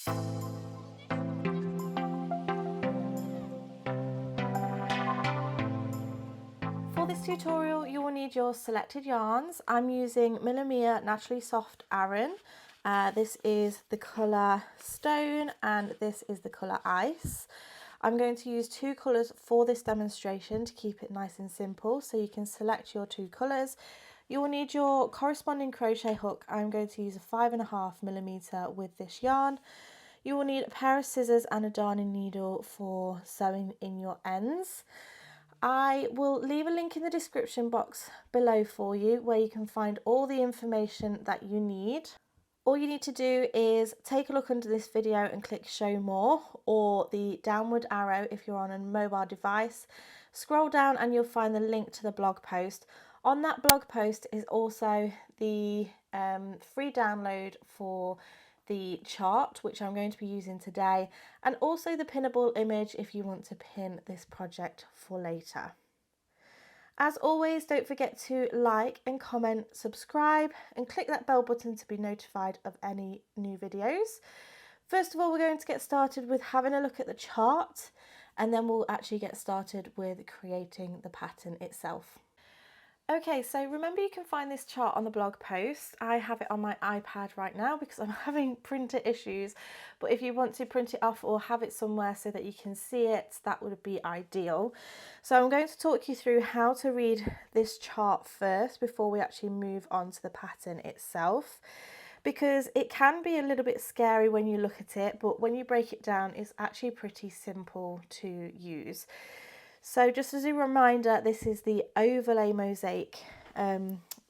For this tutorial, you will need your selected yarns. I'm using MillaMia Naturally Soft Aran. This is the colour Stone and this is the colour Ice. I'm going to use two colours for this demonstration to keep it nice and simple, so you can select your two colours. You will need your corresponding crochet hook. I'm going to use a 5.5mm with this yarn. You will need a pair of scissors and a darning needle for sewing in your ends. I will leave a link in the description box below for you where you can find all the information that you need. All you need to do is take a look under this video and click show more, or the downward arrow if you're on a mobile device. Scroll down and you'll find the link to the blog post. On that blog post is also the free download for the chart, which I'm going to be using today, and also the pinnable image if you want to pin this project for later. As always, don't forget to like and comment, subscribe, and click that bell button to be notified of any new videos. First of all, we're going to get started with having a look at the chart, and then we'll actually get started with creating the pattern itself. Okay, so remember you can find this chart on the blog post. I have it on my iPad right now because I'm having printer issues, but if you want to print it off or have it somewhere so that you can see it, that would be ideal. So I'm going to talk you through how to read this chart first before we actually move on to the pattern itself, because it can be a little bit scary when you look at it, but when you break it down, it's actually pretty simple to use. So just as a reminder, this is the overlay mosaic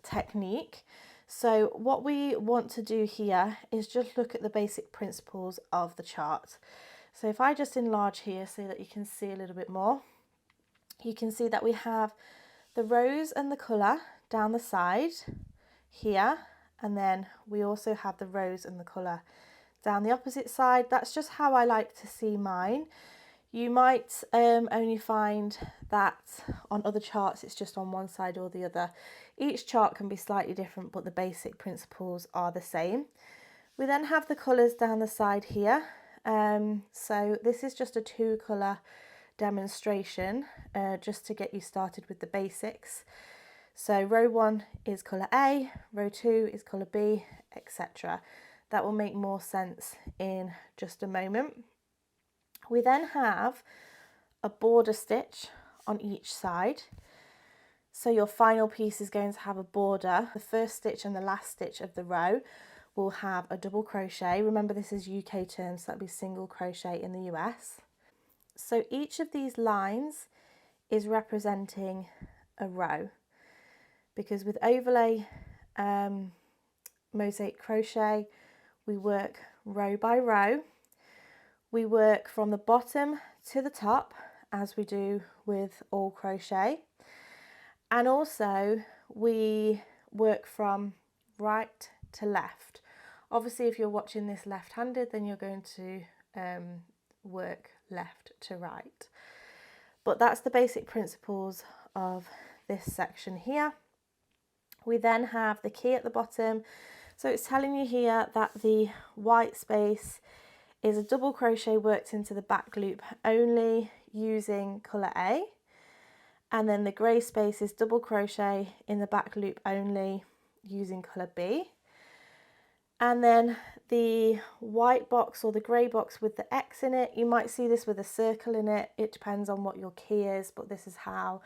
technique. So what we want to do here is just look at the basic principles of the chart. So if I just enlarge here so that you can see a little bit more, you can see that we have the rose and the colour down the side here, and then we also have the rose and the colour down the opposite side. That's just how I like to see mine. You might only find that on other charts it's just on one side or the other. Each chart can be slightly different, but the basic principles are the same. We then have the colours down the side here. So this is just a 2-colour demonstration just to get you started with the basics. So row 1 is colour A, row 2 is colour B, etc. That will make more sense in just a moment. We then have a border stitch on each side. So your final piece is going to have a border. The first stitch and the last stitch of the row will have a double crochet. Remember, this is UK terms, so that'll be single crochet in the US. So each of these lines is representing a row, because with overlay mosaic crochet, we work row by row. We work from the bottom to the top as we do with all crochet, and also we work from right to left. Obviously if you're watching this left-handed, then you're going to work left to right, but that's the basic principles of this section here. We then have the key at the bottom, so it's telling you here that the white space is a double crochet worked into the back loop only using colour A, and then the grey space is double crochet in the back loop only using colour B, and then the white box or the grey box with the X in it, you might see this with a circle in it. It depends on what your key is, but this is how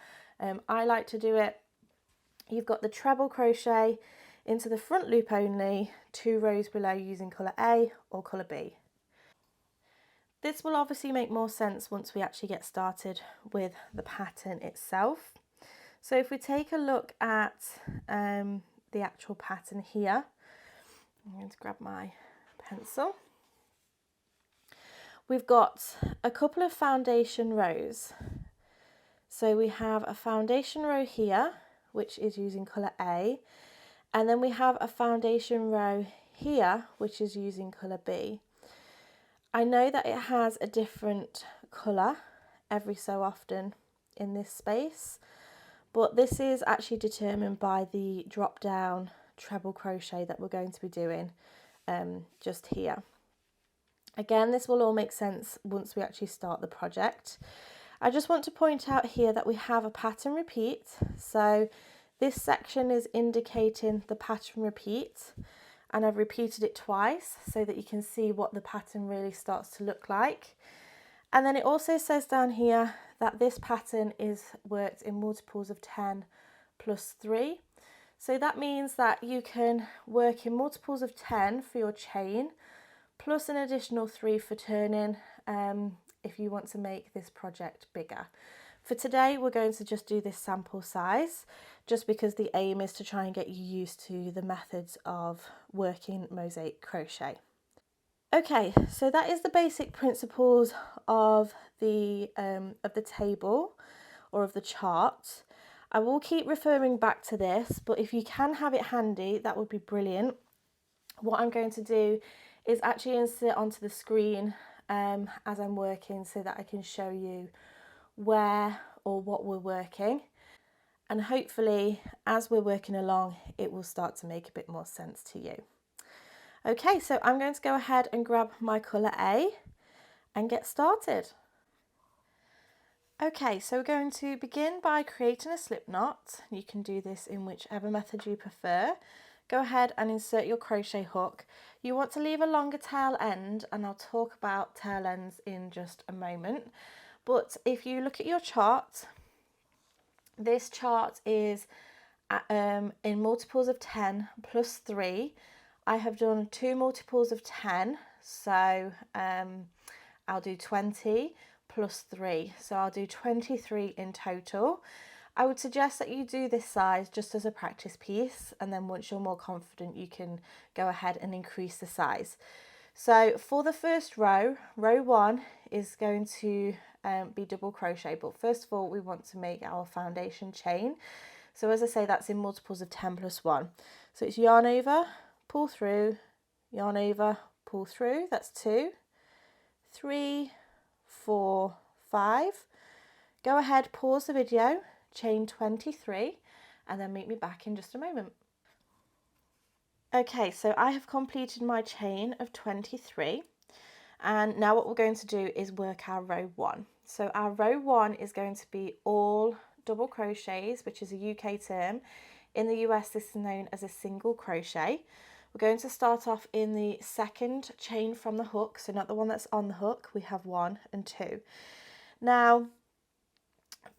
I like to do it. You've got the treble crochet into the front loop only 2 rows below using colour A or colour B. This will obviously make more sense once we actually get started with the pattern itself. So if we take a look at the actual pattern here, I'm going to grab my pencil. We've got a couple of foundation rows. So we have a foundation row here, which is using colour A, and then we have a foundation row here, which is using colour B. I know that it has a different colour every so often in this space, but this is actually determined by the drop down treble crochet that we're going to be doing just here. Again, this will all make sense once we actually start the project. I just want to point out here that we have a pattern repeat. So this section is indicating the pattern repeat, and I've repeated it twice so that you can see what the pattern really starts to look like. And then it also says down here that this pattern is worked in multiples of 10 plus 3. So that means that you can work in multiples of 10 for your chain, plus an additional 3 for turning if you want to make this project bigger. For today, we're going to just do this sample size, just because the aim is to try and get you used to the methods of working mosaic crochet. Okay, so that is the basic principles of the table or of the chart. I will keep referring back to this, but if you can have it handy, that would be brilliant. What I'm going to do is actually insert onto the screen as I'm working, so that I can show you where or what we're working, and hopefully as we're working along it will start to make a bit more sense to you. Okay, so I'm going to go ahead and grab my colour A and get started. Okay, so we're going to begin by creating a slip knot. You can do this in whichever method you prefer. Go ahead and insert your crochet hook. You want to leave a longer tail end, and I'll talk about tail ends in just a moment. But if you look at your chart, this chart is in multiples of 10 plus 3. I have done 2 multiples of 10, so I'll do 20 plus 3, so I'll do 23 in total. I would suggest that you do this size just as a practice piece, and then once you're more confident you can go ahead and increase the size. So for the first row, row 1 is going to be double crochet, but first of all we want to make our foundation chain. So as I say, that's in multiples of 10 plus 1. So it's yarn over, pull through, yarn over, pull through, that's 2, 3, 4, 5. Go ahead, pause the video, chain 23, and then meet me back in just a moment. Okay, so I have completed my chain of 23, and now what we're going to do is work our row 1. So our row 1 is going to be all double crochets, which is a UK term. In the US this is known as a single crochet. We're going to start off in the second chain from the hook, so not the one that's on the hook. We have 1 and 2. Now,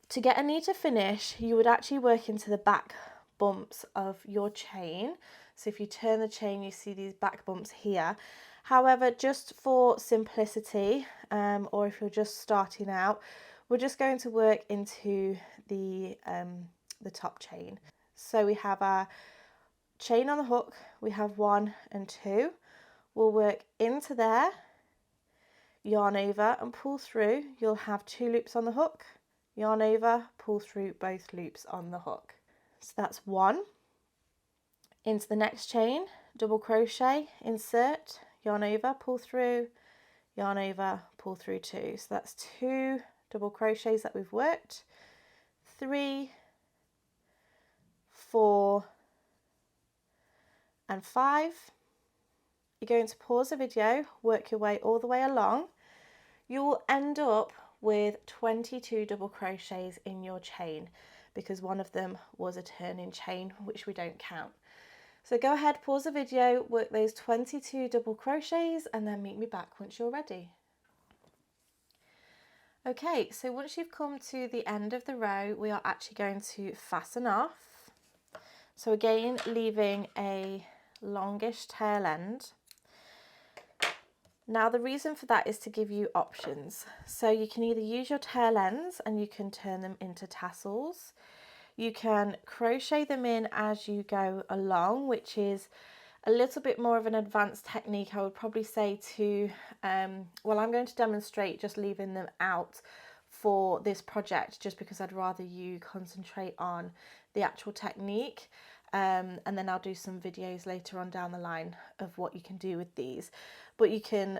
to get a neater finish, you would actually work into the back bumps of your chain. So if you turn the chain, you see these back bumps here. However, just for simplicity, or if you're just starting out, we're just going to work into the top chain. So we have our chain on the hook, we have 1 and 2. We'll work into there, yarn over and pull through. You'll have 2 loops on the hook, yarn over, pull through both loops on the hook. So that's 1. Into the next chain, double crochet, insert, yarn over, pull through, yarn over, pull through 2. So that's 2 double crochets that we've worked. 3, 4 and 5. You're going to pause the video, work your way all the way along. You will end up with 22 double crochets in your chain, because one of them was a turning chain, which we don't count. So go ahead, pause the video, work those 22 double crochets, and then meet me back once you're ready. Okay, so once you've come to the end of the row, we are actually going to fasten off. So again, leaving a longish tail end. Now the reason for that is to give you options. So you can either use your tail ends and you can turn them into tassels. You can crochet them in as you go along, which is a little bit more of an advanced technique. I would probably say to, well, I'm going to demonstrate just leaving them out for this project, just because I'd rather you concentrate on the actual technique. And then I'll do some videos later on down the line of what you can do with these. But you can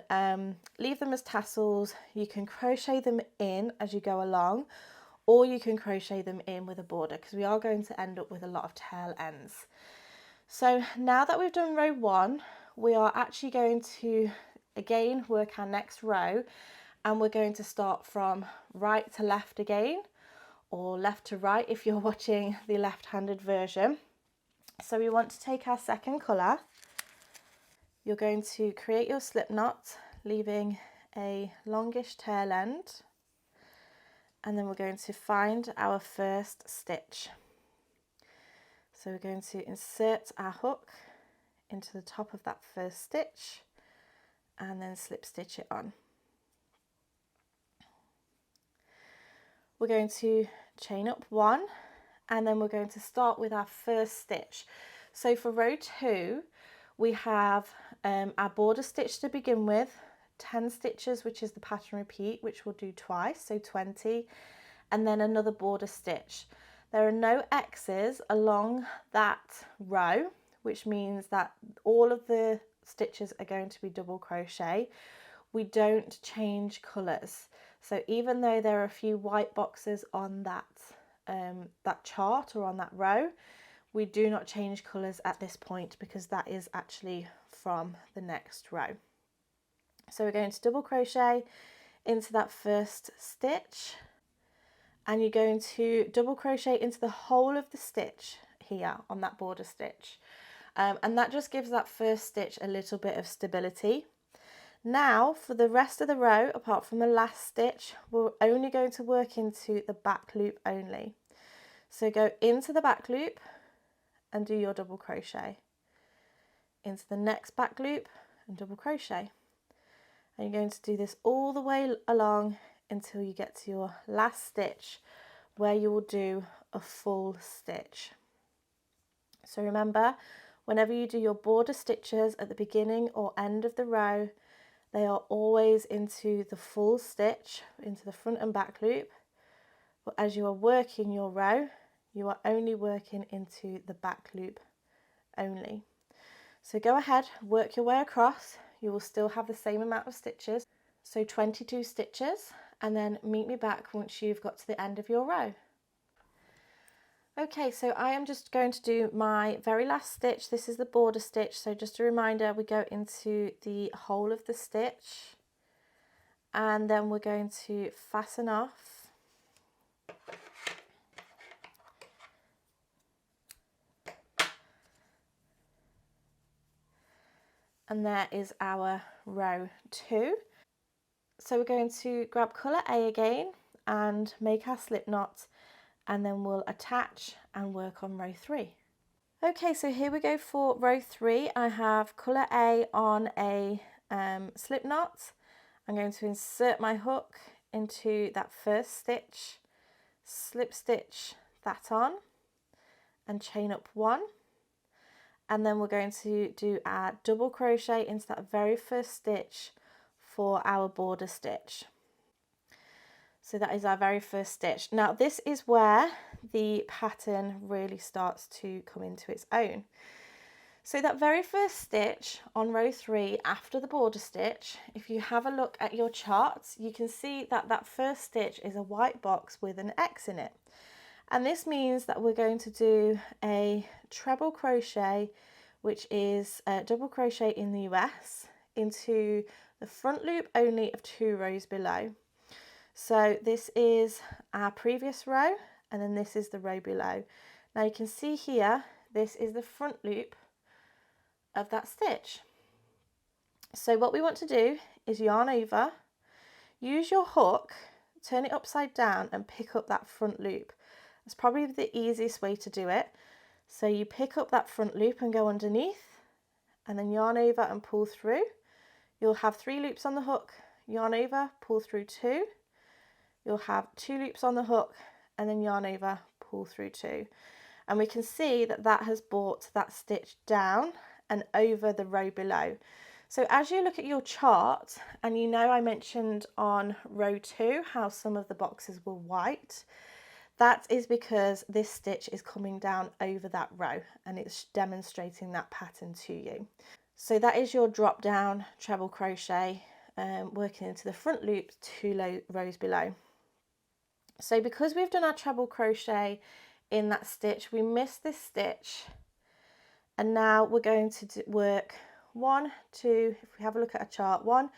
leave them as tassels, you can crochet them in as you go along, or you can crochet them in with a border, because we are going to end up with a lot of tail ends. So now that we've done row 1, we are actually going to again work our next row, and we're going to start from right to left again, or left to right if you're watching the left-handed version. So we want to take our second colour. You're going to create your slip knot, leaving a longish tail end, and then we're going to find our first stitch. So we're going to insert our hook into the top of that first stitch and then slip stitch it on. We're going to chain up 1, and then we're going to start with our first stitch. So for row 2 we have our border stitch to begin with, 10 stitches, which is the pattern repeat, which we'll do twice, so 20, and then another border stitch. There are no X's along that row, which means that all of the stitches are going to be double crochet. We don't change colours. So even though there are a few white boxes on that chart or on that row, we do not change colours at this point, because that is actually from the next row. So we're going to double crochet into that first stitch, and you're going to double crochet into the whole of the stitch here on that border stitch, and that just gives that first stitch a little bit of stability. Now for the rest of the row, apart from the last stitch, we're only going to work into the back loop only. So go into the back loop and do your double crochet, into the next back loop and double crochet, and you're going to do this all the way along until you get to your last stitch, where you will do a full stitch. So remember, whenever you do your border stitches at the beginning or end of the row, they are always into the full stitch, into the front and back loop. But as you are working your row, you are only working into the back loop only. So go ahead, work your way across. You will still have the same amount of stitches, so 22 stitches, and then meet me back once you've got to the end of your row. Okay, so I am just going to do my very last stitch. This is the border stitch, so just a reminder, we go into the whole of the stitch, and then we're going to fasten off. And there is our row 2. So we're going to grab colour A again and make our slip knot, and then we'll attach and work on row 3. Okay, so here we go for row 3. I have colour A on a slip knot. I'm going to insert my hook into that first stitch, slip stitch that on, and chain up 1. And then we're going to do our double crochet into that very first stitch for our border stitch. So that is our very first stitch. Now this is where the pattern really starts to come into its own. So that very first stitch on row 3 after the border stitch, if you have a look at your charts, you can see that that first stitch is a white box with an X in it. And this means that we're going to do a treble crochet, which is a double crochet in the US, into the front loop only of 2 rows below. So this is our previous row, and then this is the row below. Now you can see here, this is the front loop of that stitch. So what we want to do is yarn over, use your hook, turn it upside down and pick up that front loop. It's probably the easiest way to do it. So you pick up that front loop and go underneath, and then yarn over and pull through. You'll have 3 loops on the hook, yarn over, pull through 2. You'll have 2 loops on the hook, and then yarn over, pull through 2. And we can see that that has brought that stitch down and over the row below. So as you look at your chart, and you know I mentioned on row 2 how some of the boxes were white, that is because this stitch is coming down over that row and it's demonstrating that pattern to you. So that is your drop down treble crochet, working into the front loop 2 rows below. So because we've done our treble crochet in that stitch, we missed this stitch, and now we're going to work 1, 2, if we have a look at a chart, 1,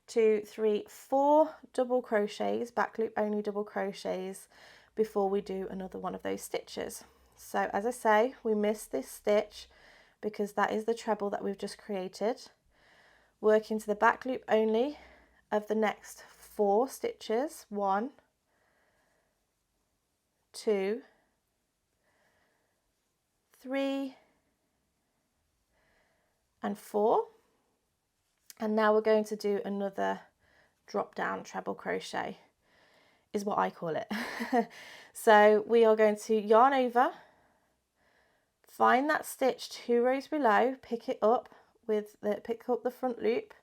2, 3, 4 double crochets, back loop only double crochets before we do another one of those stitches. So as I say, we miss this stitch because that is the treble that we've just created. Work into the back loop only of the next 4 stitches, 1, 2, 3 and 4, and now we're going to do another drop down treble crochet, is what I call it. So we are going to yarn over, find that stitch 2 rows below, pick up the front loop,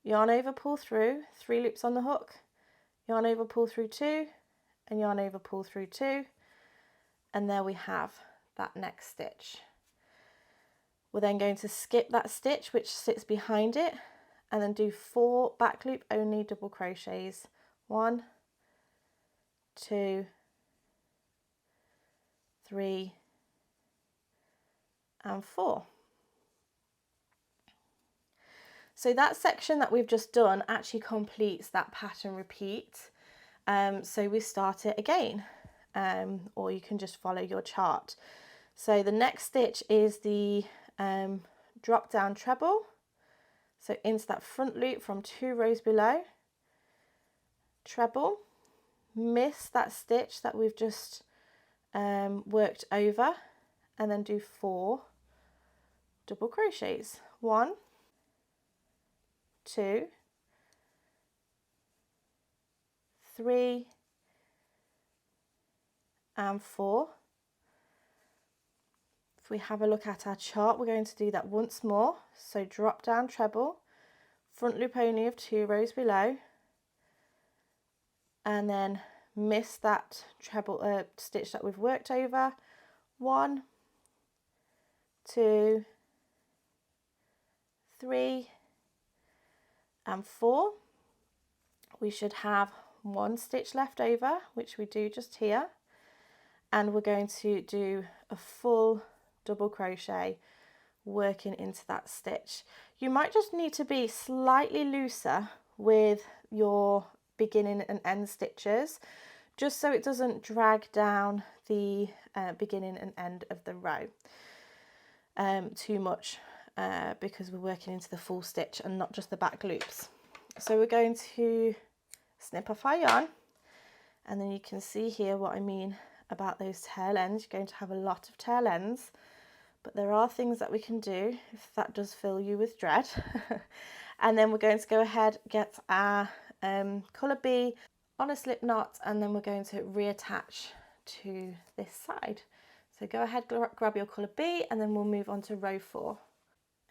yarn over, pull through, 3 loops on the hook, yarn over, pull through 2, and yarn over, pull through 2, and there we have that next stitch. We're then going to skip that stitch which sits behind it and then do 4 back loop only double crochets, 1, 2, 3 and 4. So that section that we've just done actually completes that pattern repeat. So we start it again, or you can just follow your chart. So the next stitch is the drop down treble, so into that front loop from 2 rows below, treble, miss that stitch that we've just worked over, and then do 4 double crochets, 1, 2, 3 and 4. If we have a look at our chart, we're going to do that once more. So drop down treble, front loop only of 2 rows below, and then miss that treble stitch that we've worked over, 1, 2, 3 and 4. We should have 1 stitch left over, which we do just here, and we're going to do a full double crochet working into that stitch. You might just need to be slightly looser with your beginning and end stitches, just so it doesn't drag down the beginning and end of the row too much, because we're working into the full stitch and not just the back loops. So we're going to snip off our yarn, and then you can see here what I mean about those tail ends. You're going to have a lot of tail ends, but there are things that we can do if that does fill you with dread. And then we're going to go ahead, get our colour B on a slip knot, and then we're going to reattach to this side. So go ahead, grab your colour B, and then we'll move on to row 4.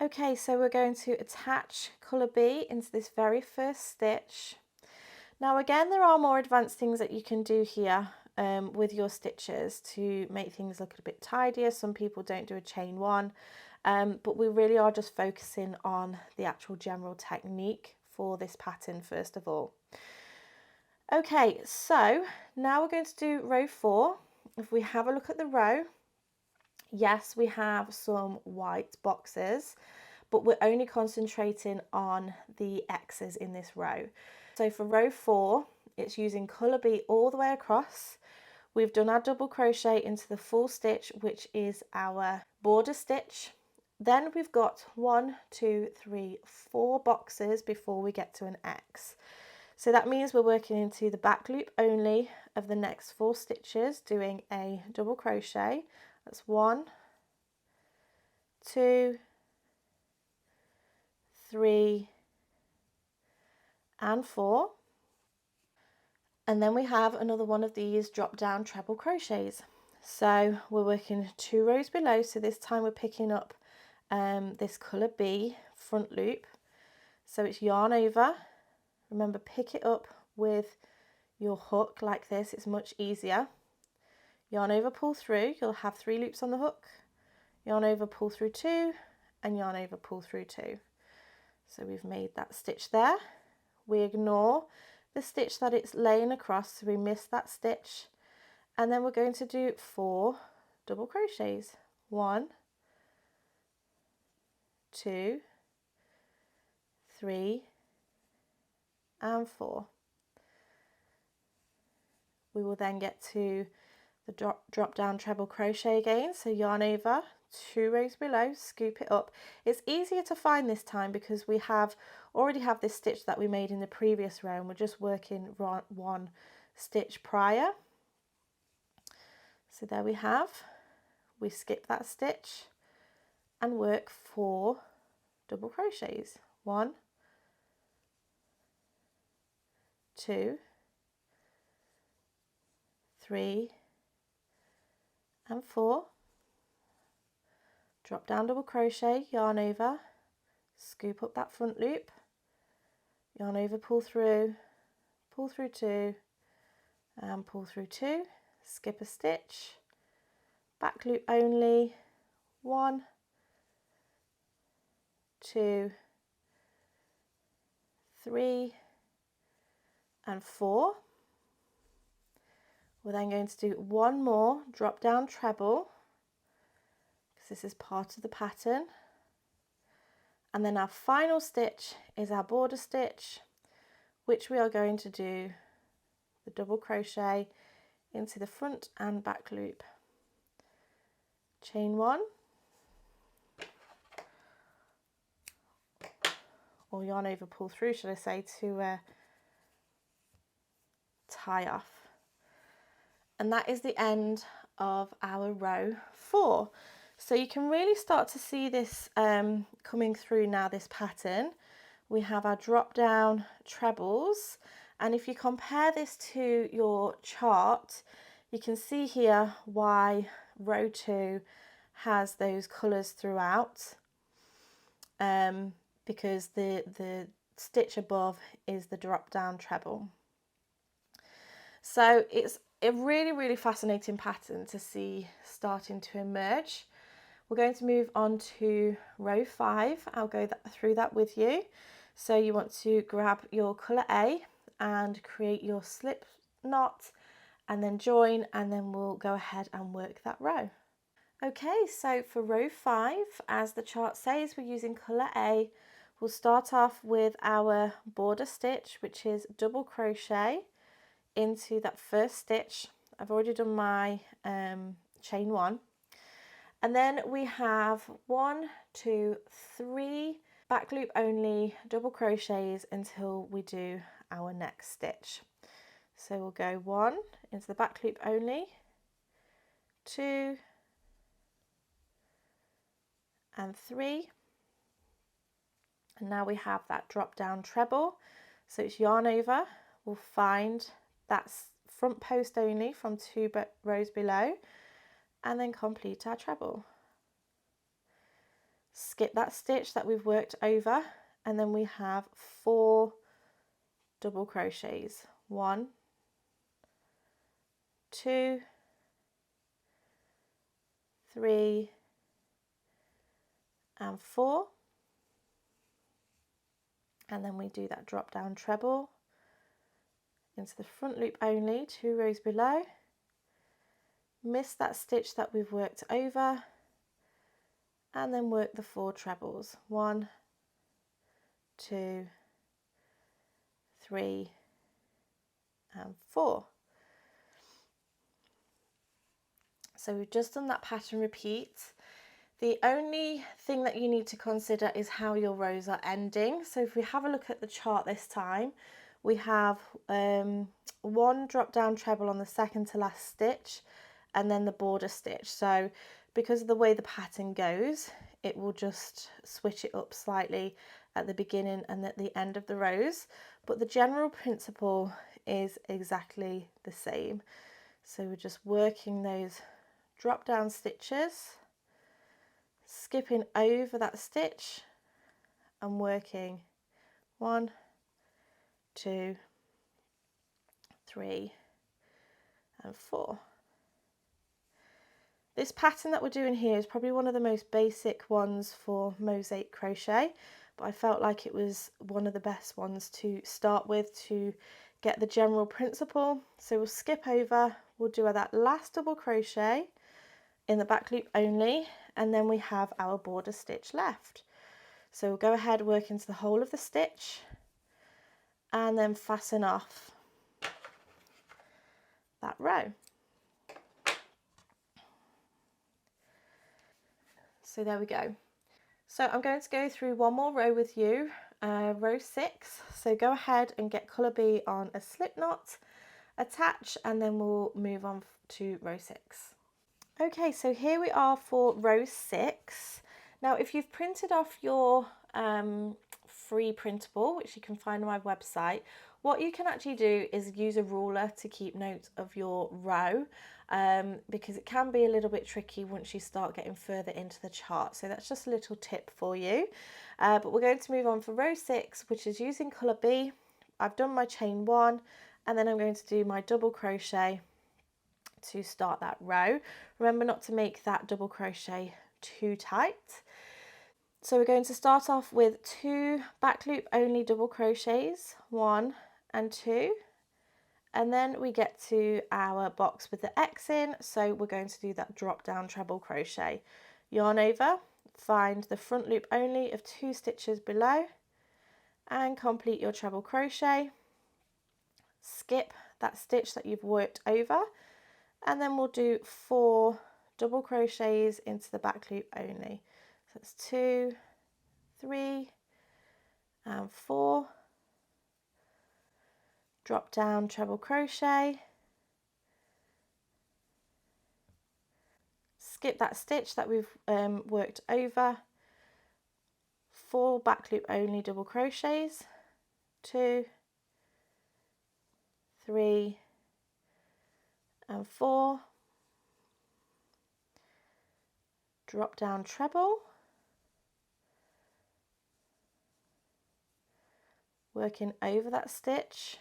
Okay, so we're going to attach colour B into this very first stitch. Now again, there are more advanced things that you can do here with your stitches to make things look a bit tidier. Some people don't do a chain 1, but we really are just focusing on the actual general technique for this pattern first of all. Okay, so now we're going to do row 4. If we have a look at the row, yes, we have some white boxes, but we're only concentrating on the X's in this row. So for row 4, it's using colour B all the way across. We've done our double crochet into the full stitch, which is our border stitch. Then we've got 1, 2, 3, 4 boxes before we get to an X. So that means we're working into the back loop only of the next 4 stitches, doing a double crochet. That's 1, 2, 3 and 4. And then we have another one of these drop down treble crochets. So we're working 2 rows below, so this time we're picking up this colour B front loop. So it's yarn over, remember pick it up with your hook like this, it's much easier. Yarn over, pull through, you'll have 3 loops on the hook, yarn over, pull through 2, and yarn over, pull through 2. So we've made that stitch there. We ignore the stitch that it's laying across, so we miss that stitch, and then we're going to do 4 double crochets, 1, 2, 3 and 4. We will then get to the drop down treble crochet again, so yarn over, 2 rows below, scoop it up. It's easier to find this time because we already have this stitch that we made in the previous row and we're just working one stitch prior. So there we have, we skip that stitch and work 4 double crochets. 1, 2, 3 and 4. Drop down double crochet, yarn over, scoop up that front loop, yarn over, pull through 2 and pull through 2, skip a stitch, back loop only, 1, 2, 3 and 4. We're then going to do one more drop down treble because this is part of the pattern, and then our final stitch is our border stitch, which we are going to do the double crochet into the front and back loop. Chain 1 or yarn over, pull through should I say, to tie off. And that is the end of our row 4. So you can really start to see this coming through now, this pattern. We have our drop down trebles, and if you compare this to your chart, you can see here why row 2 has those colours throughout, because the stitch above is the drop down treble. So it's a really fascinating pattern to see starting to emerge. We're going to move on to row 5. I'll go through that with you. So you want to grab your colour A and create your slip knot and then join, and then we'll go ahead and work that row. Okay, so for row 5, as the chart says, we're using colour A. We'll start off with our border stitch, which is double crochet into that first stitch. I've already done my chain 1, and then we have 1, 2, 3 back loop only double crochets until we do our next stitch. So we'll go 1 into the back loop only, 2 and 3, and now we have that drop down treble. So it's yarn over, we'll find that front post only from 2 rows below and then complete our treble. Skip that stitch that we've worked over, and then we have 4 double crochets. 1, 2, 3 and 4, and then we do that drop down treble into the front loop only, 2 rows below, miss that stitch that we've worked over, and then work the 4 trebles. 1, 2, 3 and 4. So we've just done that pattern repeat. The only thing that you need to consider is how your rows are ending. So if we have a look at the chart this time, we have 1 drop down treble on the second to last stitch and then the border stitch. So because of the way the pattern goes, it will just switch it up slightly at the beginning and at the end of the rows, but the general principle is exactly the same. So we're just working those drop down stitches, skipping over that stitch and working 1, 2, 3 and 4. This pattern that we're doing here is probably one of the most basic ones for MOSAIC crochet, but I felt like it was one of the best ones to start with to get the general principle. So we'll skip over, we'll do that last double crochet in the back loop only, and then we have our border stitch left. So we'll go ahead, work into the whole of the stitch and then fasten off that row. So there we go. So I'm going to go through one more row with you, row 6. So go ahead and get colour B on a slip knot, attach, and then we'll move on to row 6. Okay, so here we are for row 6. Now if you've printed off your free printable, which you can find on my website, what you can actually do is use a ruler to keep note of your row, because it can be a little bit tricky once you start getting further into the chart. So that's just a little tip for you. But we're going to move on for row 6, which is using colour B. I've done my chain 1 and then I'm going to do my double crochet to start that row. Remember not to make that double crochet too tight. So we're going to start off with 2 back loop only double crochets, 1 and 2, and then we get to our box with the X in, so we're going to do that drop down treble crochet. Yarn over, find the front loop only of 2 stitches below and complete your treble crochet. Skip that stitch that you've worked over, and then we'll do 4 double crochets into the back loop only. So it's 2, 3 and 4, drop down treble crochet, skip that stitch that we've worked over, 4 back loop only double crochets, 2, 3 and 4, drop down treble, working over that stitch,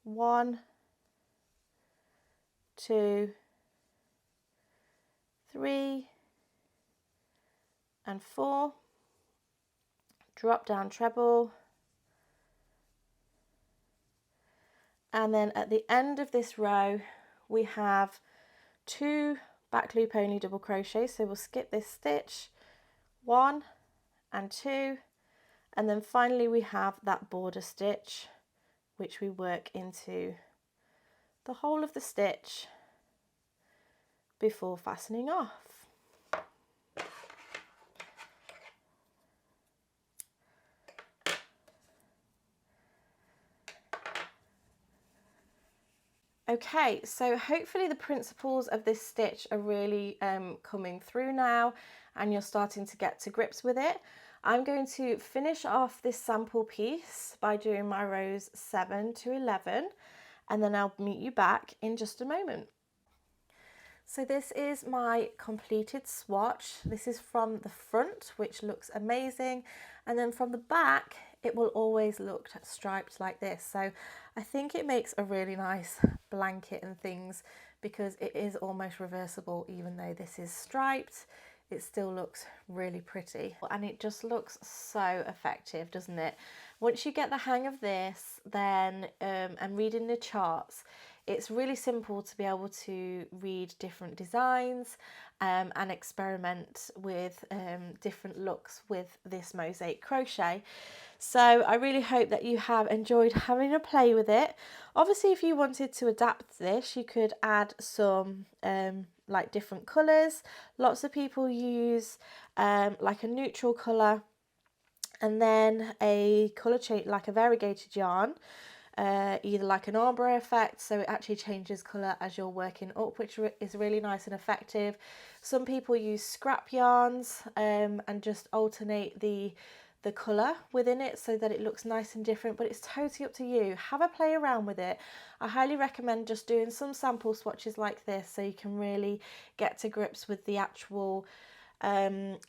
1, 2, 3 and 4, drop down treble, and then at the end of this row we have 2 back loop only double crochets, so we'll skip this stitch, 1 and 2, and then finally we have that border stitch which we work into the whole of the stitch before fastening off. Okay, so hopefully the principles of this stitch are really coming through now and you're starting to get to grips with it. I'm going to finish off this sample piece by doing my rows 7 to 11 and then I'll meet you back in just a moment. So this is my completed swatch. This is from the front, which looks amazing, and then from the back it will always look striped like this. So I think it makes a really nice blanket and things because it is almost reversible. Even though this is striped, it still looks really pretty and it just looks so effective, doesn't it? Once you get the hang of this, then and reading the charts, it's really simple to be able to read different designs and experiment with different looks with this MOSAIC crochet. So I really hope that you have enjoyed having a play with it. Obviously, if you wanted to adapt this, you could add some like different colours. Lots of people use like a neutral colour and then a colour change, like a variegated yarn, either like an ombre effect, so it actually changes colour as you're working up, which is really nice and effective. Some people use scrap yarns and just alternate the colour within it so that it looks nice and different, but it's totally up to you. Have a play around with it. I highly recommend just doing some sample swatches like this so you can really get to grips with the actual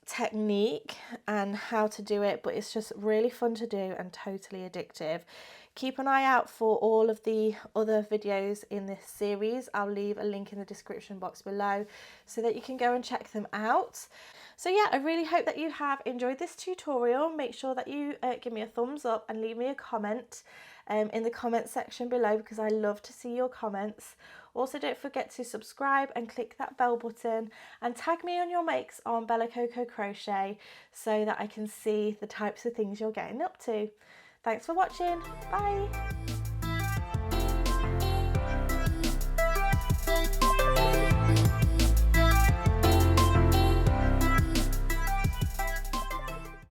technique and how to do it, but it's just really fun to do and totally addictive. Keep an eye out for all of the other videos in this series. I'll leave a link in the description box below so that you can go and check them out. So yeah, I really hope that you have enjoyed this tutorial. Make sure that you give me a thumbs up and leave me a comment. in the comments section below, because I love to see your comments. Also, don't forget to subscribe and click that bell button, and tag me on your makes on Bella Coco Crochet so that I can see the types of things you're getting up to. Thanks for watching. Bye.